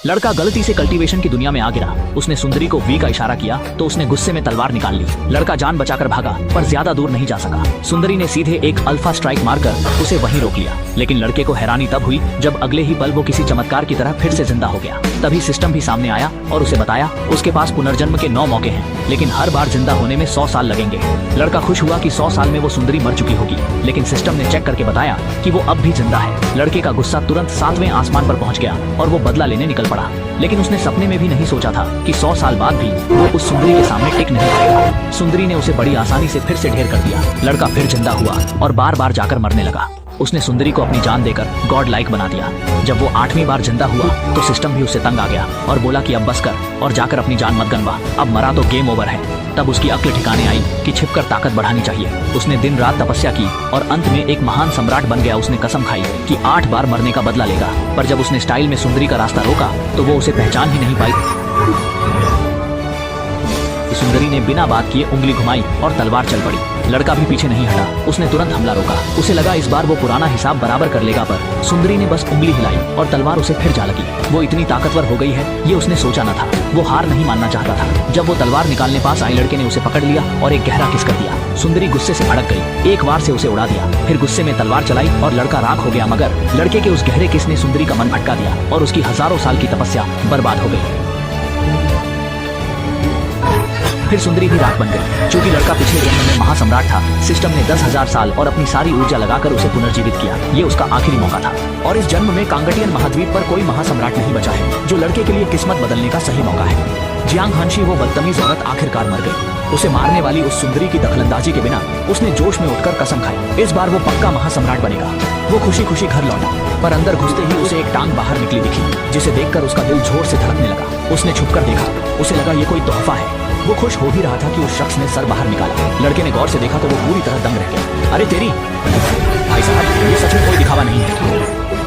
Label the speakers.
Speaker 1: लड़का गलती से कल्टीवेशन की दुनिया में आ गिरा। उसने सुंदरी को वी का इशारा किया तो उसने गुस्से में तलवार निकाल ली। लड़का जान बचाकर भागा पर ज्यादा दूर नहीं जा सका। सुंदरी ने सीधे एक अल्फा स्ट्राइक मारकर उसे वहीं रोक लिया। लेकिन लड़के को हैरानी तब हुई जब अगले ही पल वो किसी चमत्कार की तरह फिर से जिंदा हो गया। तभी सिस्टम भी सामने आया और उसे बताया उसके पास पुनर्जन्म के 9 मौके हैं, लेकिन हर बार जिंदा होने में 100 साल लगेंगे। लड़का खुश हुआ कि 100 साल में वो सुंदरी मर चुकी होगी, लेकिन सिस्टम ने चेक करके बताया कि वो अब भी जिंदा है। लड़के का गुस्सा तुरंत 7वें आसमान पर पहुंच गया और वो बदला लेने निकल पड़ा। लेकिन उसने सपने में भी नहीं सोचा था कि 100 साल बाद भी वो उस सुंदरी के सामने टिक नहीं पाएगा। सुंदरी ने उसे बड़ी आसानी से फिर से ढेर कर दिया। लड़का फिर जिंदा हुआ और बार बार जाकर मरने लगा। उसने सुंदरी को अपनी जान देकर गॉड लाइक बना दिया। जब वो 8वीं बार जिंदा हुआ तो सिस्टम भी उससे तंग आ गया और बोला कि अब बस कर और जाकर अपनी जान मत गंवा, अब मरा तो गेम ओवर है। तब उसकी अक्ल ठिकाने आई कि छिपकर ताकत बढ़ानी चाहिए। उसने दिन रात तपस्या की और अंत में एक महान सम्राट बन गया। उसने कसम खाई कि 8 बार मरने का बदला लेगा। पर जब उसने स्टाइल में सुंदरी का रास्ता रोका तो वो उसे पहचान ही नहीं पाई। सुंदरी ने बिना बात किए उंगली घुमाई और तलवार चल पड़ी। लड़का भी पीछे नहीं हटा, उसने तुरंत हमला रोका। उसे लगा इस बार वो पुराना हिसाब बराबर कर लेगा, पर सुंदरी ने बस उंगली हिलाई और तलवार उसे फिर जा लगी। वो इतनी ताकतवर हो गई है ये उसने सोचा न था। वो हार नहीं मानना चाहता था। जब वो तलवार निकालने पास आई, लड़के ने उसे पकड़ लिया और एक गहरा किस कर दिया। सुंदरी गुस्से से भड़क गई, एक बार से उसे उड़ा दिया, फिर गुस्से में तलवार चलाई और लड़का राख हो गया। मगर लड़के के उस गहरे किस ने सुंदरी का मन भटका दिया और उसकी हजारों साल की तपस्या बर्बाद हो गई। फिर सुंदरी भी राख बन गई। चूंकि लड़का पिछले जन्म में महासम्राट था, सिस्टम ने 10,000 साल और अपनी सारी ऊर्जा लगाकर उसे पुनर्जीवित किया। ये उसका आखिरी मौका था और इस जन्म में कांगटियन महाद्वीप पर कोई महासम्राट नहीं बचा है जो लड़के के लिए किस्मत बदलने का सही मौका है। जियांग हांशी वो बदतमीज औरत आखिरकार मर गई। उसे मारने वाली उस सुंदरी की दखलंदाजी के बिना उसने जोश में उठकर कसम खाई, इस बार वो पक्का महासम्राट बनेगा। वो खुशी खुशी घर लौटा, पर अंदर घुसते ही उसे एक टांग बाहर निकली दिखी, जिसे देखकर उसका दिल जोर से धड़कने लगा। उसने छुपकर देखा, उसे लगा ये कोई तोहफा है। वो खुश हो भी रहा था कि उस शख्स ने सर बाहर निकाला। लड़के ने गौर से देखा तो वो पूरी तरह दंग रह गया। अरे तेरी, भाई साहब ये सच में कोई दिखावा नहीं है।